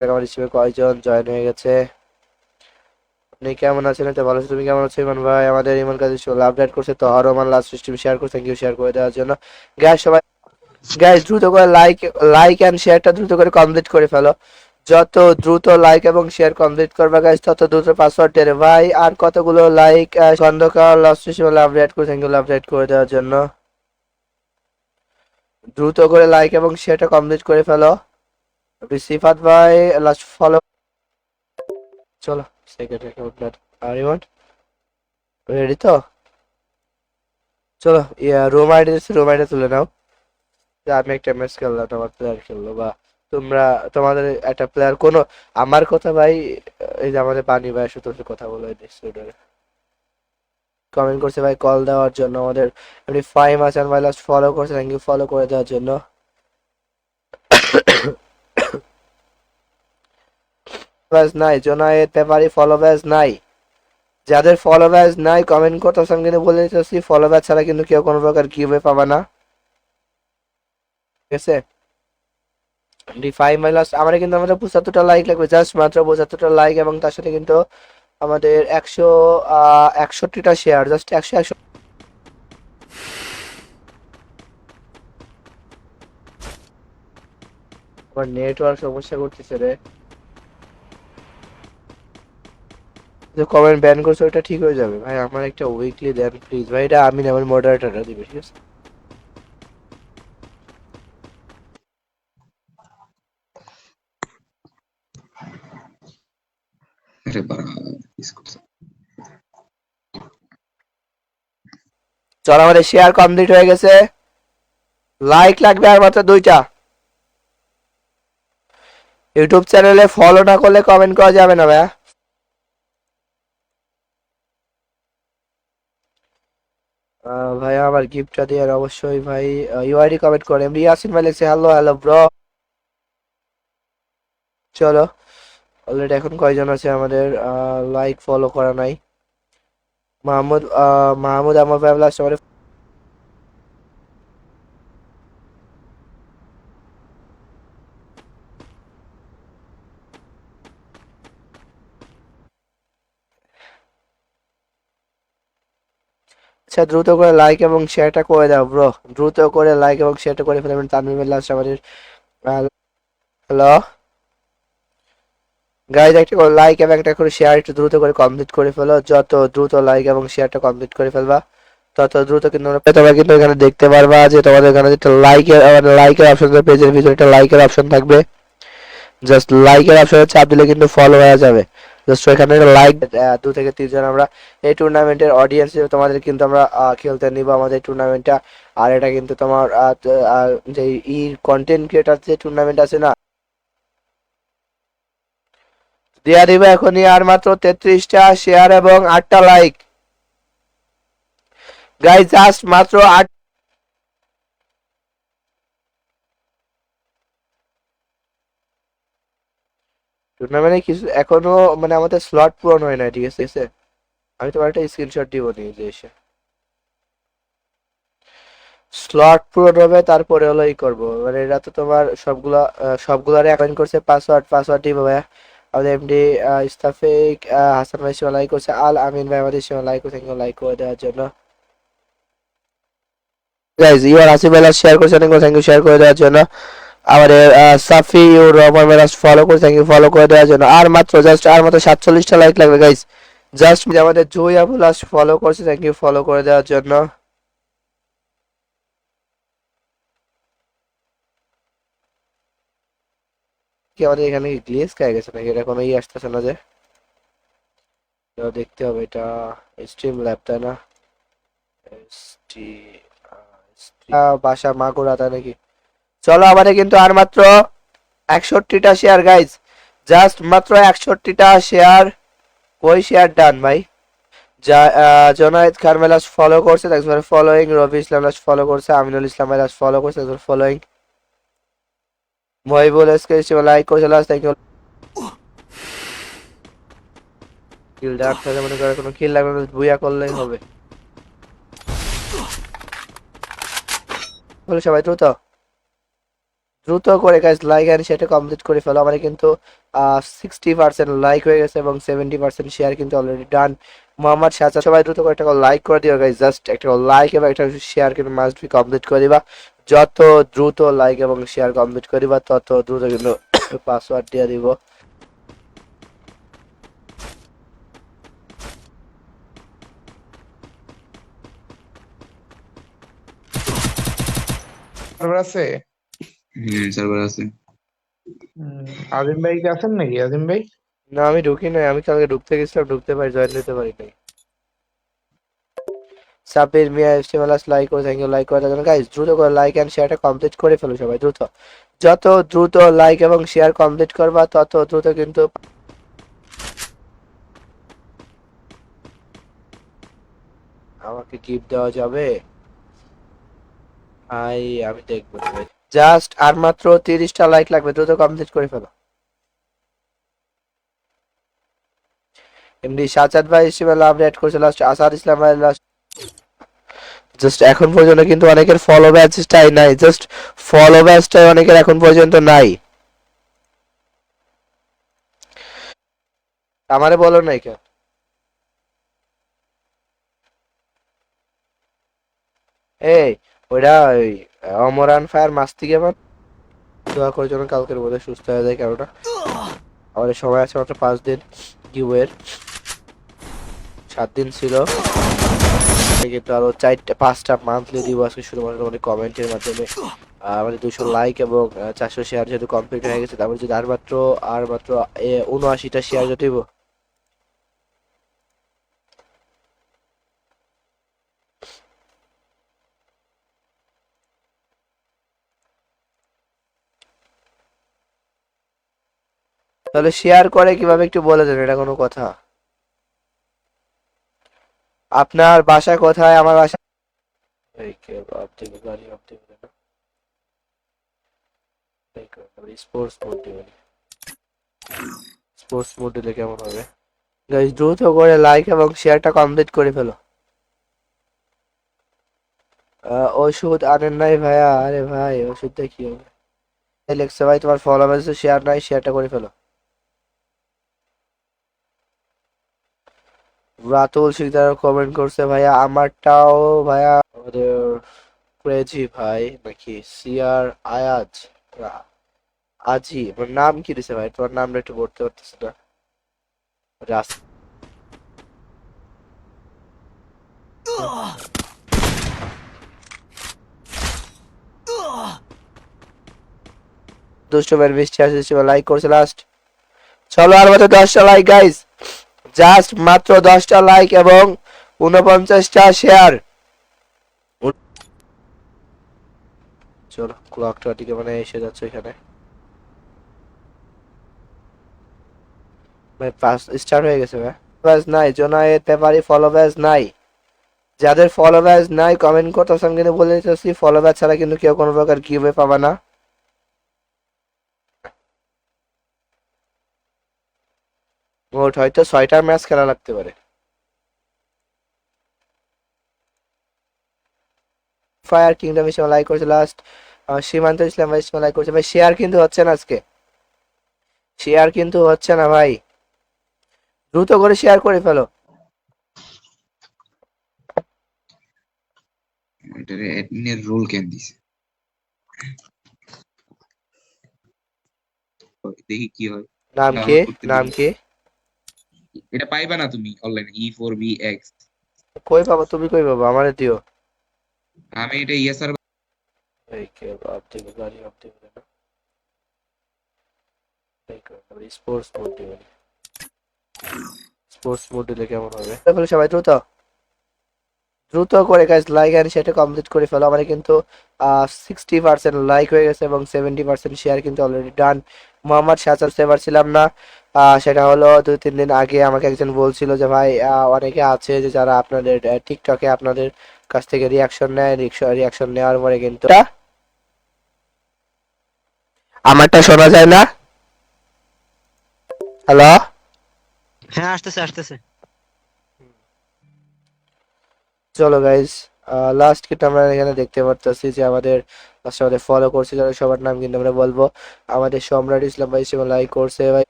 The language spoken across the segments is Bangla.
আমার হিসেবে কয়জন জয়েন হয়ে গেছে। আপনি কেমন আছেন? এটা ভালো আছি। তুমি কেমন আছো ইমন ভাই? আমাদের ইমন কাজী শোল আপডেট করছে তো রহমান লাস্ট স্ট্রিম শেয়ার করে থ্যাংক ইউ শেয়ার করে দেওয়ার জন্য। গ্যাস সবাই গ্যাস দ্রুত করে লাইক এন্ড শেয়ারটা দ্রুত করে কমপ্লিট করে ফেলো। যত দ্রুত লাইক এবং শেয়ার কমপ্লিট করবে গাইস তত দ্রুত পাসওয়ার্ড দেবে ভাই। আর কতগুলো like Khandakar last stream update করে থ্যাংক ইউ আপডেট করে দেওয়ার জন্য। দ্রুত করে লাইক এবং শেয়ারটা কমপ্লিট করে ফেলো। সিফাত ভাই লাস্ট ফলো। চলো সেকেন্ড অ্যাকাউন্ট আর ইমন রেডি তো? চলো রুম আইডি তুলে নাও। যে আমি একটা ম্যাচ খেললাম, তোমার প্লেয়ার খেললো, বা তোমরা তোমাদের একটা প্লেয়ার কোনো আমার কথা ভাই। এই যে আমাদের বানি ভাই শুধু কথা বলে ডিসপ্লেডারে কমেন্ট করছে ভাই কল দেওয়ার জন্য। আমাদের এমনি ফাইম আছেন ভাই লাস্ট ফলো করছে থ্যাংক ইউ ফলো করে দেওয়ার জন্য। ব্যাস নাই জোনায়েদ পেপারি ফলো ব্যাস নাই। যাদের ফলো ব্যাস নাই কমেন্ট করতেছ আমি কিন্তু বলে দিতেছি ফলো ব্যাস ছাড়া কিন্তু কেউ কোনো প্রকার গিভওয়ে পাবা না, ঠিক আছে? ফাইভ মাইলাস আমার কিন্তু আমাদের 75টা লাইক লাগবে, জাস্ট মাত্র 75টা লাইক এবং তার সাথে কিন্তু আমাদের 61টা শেয়ার, জাস্ট 100 আমার নেটওয়ার্ক সমস্যা করতেছে রে। যে কমেন্ট ব্যান করছে ওটা ঠিক হয়ে যাবে ভাই, আমার একটা উইকলি দেন প্লিজ ভাই। এটা আমি না, আমার মডারেটররা দিবে, ঠিক আছে? Reparado, disculpa. চল আমাদের শেয়ার কমপ্লিট হয়ে গেছে, লাইক লাগবে আর মাত্র 2টা। ইউটিউব চ্যানেলে ফলো না করলে কমেন্ট করা যাবে না ভাইয়া। ভাইয়া আমার গিফটটা দিয়ে অবশ্যই ভাই ইউআইডি কমেন্ট করে। এমডি ইয়াসিন ভাই লিখছে হ্যালো হ্যালো ব্রো। চলো অলরেডি এখন কয়জন আছে আমাদের লাইক ফলো করা নাই? মাহমুদ আমার ভাই লাস্ট আমাদের। আচ্ছা দ্রুত করে লাইক এবং শেয়ারটা করে দাও ব্রো, দ্রুত করে লাইক এবং শেয়ারটা করে ফেলবেন। তানভীর লাস্ট আমাদের। হ্যালো গাইজ, একটা করে লাইক এবং একটা করে শেয়ার একটু দ্রুত করে কমপ্লিট করে ফেলো। যত দ্রুত লাইক এবং শেয়ারটা কমপ্লিট করে ফেলবা তত দ্রুত কিন্তু তোমরা কিন্তু এখানে দেখতে পারবা যে তোমাদের এখানে একটা লাইকের অপশন থাকবে, পেজের ভিতরে একটা লাইকের অপশন থাকবে। জাস্ট লাইকের অপশনে চাপ দিলে কিন্তু ফলো হয়ে যাবে। জাস্ট এখানে লাইক 2 থেকে 3 জন আমরা এই টুর্নামেন্টের অডিয়েন্স তোমাদের কিন্তু আমরা খেলতে নিব আমাদের টুর্নামেন্টটা। আর এটা কিন্তু তোমার যে কন্টেন্ট ক্রিয়েটার যে টুর্নামেন্ট আছে না, দিয়া দিবে এখনই। আর মাত্র 33টা শেয়ার এবং 8টা লাইক গাইজ, জাস্ট মাত্র 8। টুর্নামেন্টে কিছু এখনো মানে আমাদের স্লট পূরণ হয় না, ঠিক আছে? আমি তোমার একটা স্ক্রিনশট দিব নিজে এসে। স্লট পূরণ হবে তারপরে হলো ই করবো, মানে এটা তো তোমার সবগুলারে অ্যাকাউন্ট করছে পাসওয়ার্ড দিব ভাইয়া। আমাদের এমডি ইস্তাফিক হাসান ভাই সীমা লাইক করছে, আল আমিন ভাই আমাদের সীমা লাইক করছে, লাইক করে দেওয়ার জন্য। গাইজ ইউ আর আসিফ ভাই শেয়ার করছে, থ্যাংক ইউ শেয়ার করে দেওয়ার জন্য। আমাদের সাফি ইউর রহমান ভাই ফলো করে থ্যাংক ইউ ফলো করে দেওয়ার জন্য। আর মাত্র 47টা লাইক লাগবে গাইজ। জাস্ট আমাদের জয় আবু লাস্ট ফলো করছে, থ্যাংক ইউ ফলো করে দেওয়ার জন্য। কি আমাদের এখানে গ্লিচ খেয়ে গেছে নাকি? এটা কোনো আসতেছে না যে, তো দেখতে হবে এটা। স্ট্রিম ল্যাব তাই না? বাসা মাগুরা তাই নাকি? চলো আমাদের কিন্তু আর মাত্র 61টা শেয়ার গাইজ, জাস্ট মাত্র 61টা শেয়ার। ওই শেয়ার ডান ভাই। জোনায়েদ খান মেলাস ফলো করছে, thanks for following. Rabi Islam last follow করছে, আমিনুল ইসলাম লাস্ট ফলো করছে, thanks for following. Mohibul SK like করছে লাস্ট, থ্যাংক ইউ। কিল ডাক তাহলে মনে করে কোনো কিল লাগবে না, বুইয়া করলেই হবে। বলে সবাই দ্রুত দ্রুত করে গাইজ লাইক এন্ড শেয়ারটা কমপ্লিট করে ফেলো। আমার কিন্তু 60% লাইক হয়ে গেছে এবং 70% শেয়ার কিন্তু অলরেডি ডান। মোহাম্মদ শাহজাদ, সবাই দ্রুত করে একটা লাইক করে দিও গাইজ, জাস্ট একটা লাইক এবং একটা শেয়ার কিন্তু মাস্ট বি কমপ্লিট করে দিবা। যত দ্রুত লাইক এবং শেয়ার কমপ্লিট করিবা তত দ্রুত কিন্তু পাসওয়ার্ড দিয়ে দিব। সার্ভার আছে? সার্ভার আছে। আজিম ভাই কি আছেন নাকি? আজিম ভাই না আমি ঢুকি নাই, আমি কালকে ঢুকতে গেছিলাম, ঢুকতে পারি, জয়েন দিতে পারি নাই। সাব্বির মিয়া এস্টিমালাস লাইক করে, থ্যাংক ইউ লাইক করে দেবেন গাইস। দ্রুত করে লাইক এন্ড শেয়ারটা কমপ্লিট করে ফেলো সবাই দ্রুত। যত দ্রুত লাইক এবং শেয়ার কমপ্লিট করবা তত দ্রুত কিন্তু আমাকে গিফট দেওয়া যাবে। আমি দেখবো। জাস্ট আর মাত্র 30টা লাইক লাগবে, দ্রুত কমপ্লিট করে ফেলো। এমডি সাজাদ ভাই এস্টিমাল আপডেট করছে লাস্ট, আসাদ ইসলাম ভাই লাস্ট। জাস্ট এখন পর্যন্ত কিন্তু অনেকের ফলো ব্যাচটাই নাই, জাস্ট ফলো ব্যাচটাই অনেকের এখন পর্যন্ত নাই। আমারে বলো নাই কেন? এই ওইটা ওই অমরান ফায়ার মাস্তি গেমান দোয়া করে জন্য কালকের মধ্যে সুস্থ হয়ে যায় কারোটা। আমাদের সময় আছে মাত্র 5 দিন, কিউয়ের 7 দিন ছিল, কিন্তু আরো 4-5টা মান্থলি দিব আজকে শুধুমাত্র আমাদের কমেন্টের মাধ্যমে। আমাদের 200 লাইক এবং 400 শেয়ার যেহেতু কমপ্লিট হয়ে গেছে, তারপর যদি আর মাত্র 79টা শেয়ার যদি দিব। তাহলে শেয়ার করে কিভাবে একটু বলে দেন, এটা কোনো কথা? আপনার বাসা কোথায়? আমার বাসা এই কে বাপ থেকে গাড়ি আপ থেকে না, স্পোর্টস মোড দিবেন। স্পোর্টস মোড দিলে কেমন হবে গাইস? দ্রুত করে লাইক এবং শেয়ারটা কমপ্লিট করে ফেলো। ওষুধ আনেন নাই ভাইয়া? আরে ভাই ওষুধটা কি হবে? লেখছে ভাই তোমার ফলোয়ার্স শেয়ার নাই, শেয়ারটা করে ফেলো। রাতুল শিকদার কমেন্ট করছে ভাইয়া আমারটাও ভাইয়া। আমাদের ক্রেজি ভাই নাকি সিআর আয়াজ আজি, আমার নাম কি দিছে ভাই? তোমার নামটা একটু পড়তে পারতেছি না। রাস দুষ্ট ভাই 20 লাইক করছে লাস্ট। চলো আর মাত্র 10টা লাইক গাইস, জাস্ট মাত্র 10টা লাইক এবং 49টা শেয়ার। চলো ক্লকটা দিকে মানে এসে যাচ্ছে এখানে ভাই, পাস স্টার্ট হয়ে গেছে ভাই। ব্যাস নাই জোনায়েদ পেপারি ফলো ব্যাস নাই। যাদের ফলো ব্যাচ নাই কমেন্ট করতেছে, আমি কিন্তু বলে দিতেছি ফলো ব্যাচ ছাড়া কিন্তু কেউ কোনো প্রকার গিভওয়ে পাবে না। মোট হয়তো 6টা ম্যাচ খেলা লাগতে পারে। ফায়ার কিংডম ইসলাম লাইক করেছে লাস্ট। সীমান্ত ইসলাম ভাই ইসলাম লাইক করেছে ভাই। শেয়ার কিন্তু হচ্ছে না আজকে, শেয়ার কিন্তু হচ্ছে না ভাই, দ্রুত করে শেয়ার করে ফেলো। এটারে অ্যাডমিনের রোল কেন দিছে? দেখি কি হয়। নাম কি? ডাউনলোড করতে নাম দিবি। কি? এটা পাইবা না তুমি অনলাইনে, E4VX। কই পাবো? তুমি কই পাবো? আমারে দিও। আমি এটা ইয়েসার। এই কে বাপ থেকে গাড়ি আপ থেকে না, স্পোর্টস মোড দিবেন। স্পোর্টস মোড দিলে কেমন হবে? তাহলে সবাই দ্রুত দ্রুত করে গাইস লাইক এন্ড শেয়ারটা কমপ্লিট করে ফেলো। আমার কিন্তু 60% লাইক হয়ে গেছে এবং 70% শেয়ার কিন্তু অলরেডি ডান। মোহাম্মদ শাহজাদ সেভার ছিলাম না, সেটা হলো 2-3 দিন আগে আমাকে একজন বলছিল যে ভাই অনেকে আছে যে যারা আপনাদের টিকটকে আপনাদের কাছ থেকে রিয়াকশন নেয়, রিয়াকশন নেওয়ার পরে কিন্তু আমারটা শোনা যায় না। হ্যালো, হ্যাঁ আসতেছে আসতেছে। চলো গাইস লাস্ট কিন্তু আমরা এখানে দেখতে পারতেছি যে আমাদের লাস্ট আমাদের ফলো করছে যারা সবার নাম কিন্তু আমরা বলবো। আমাদের সম্রাট ইসলাম ভাই হিসেবে লাইক করছে ভাই,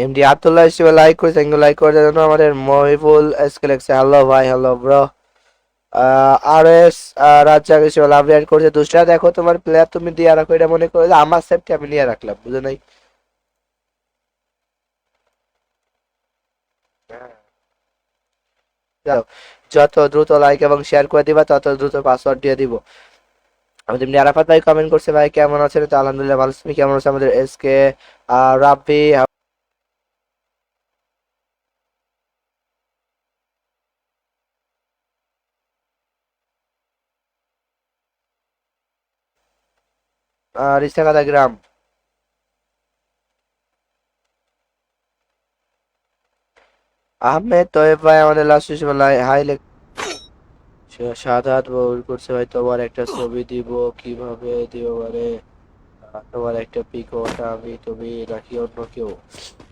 এমডি আব্দুল্লাহ হিসেবে লাইক করেছে, থ্যাংক ইউ লাইক করার জন্য। আমাদের মহিবুল এসকে লেখছে হ্যালো ভাই, হ্যালো ব্রো। আর এস রাজ্জাক হিসেবে লাভ রিয়াক্ট করছে। দুসরা দেখো তোমার প্লেয়ার তুমি দিয়ে রাখো, এটা মনে করে যে আমার সেফটি আমি নিয়ে রাখলাম, বুঝে নাই? যাও, যত দ্রুত লাইক এবং শেয়ার করে দিবা তত দ্রুত পাসওয়ার্ড দিয়ে দিব। আমাদের এমনি আরাফাত ভাই কমেন্ট করছে ভাই কেমন আছেন, তো আলহামদুলিল্লাহ ভালো, তুমি কেমন আছো? আমাদের এসকে রাব্বি রিস্তাকাদা গ্রাম, আহমেদ তোয়েব ভাই আমাদের লাস্ট হিসেবে হাই সাদাত বউল করছে ভাই, তোমার একটা ছবি দিব, কিভাবে দিব মানে তোমার একটা পিক, ওটা আমি তুমি নাকি অন্য কেউ?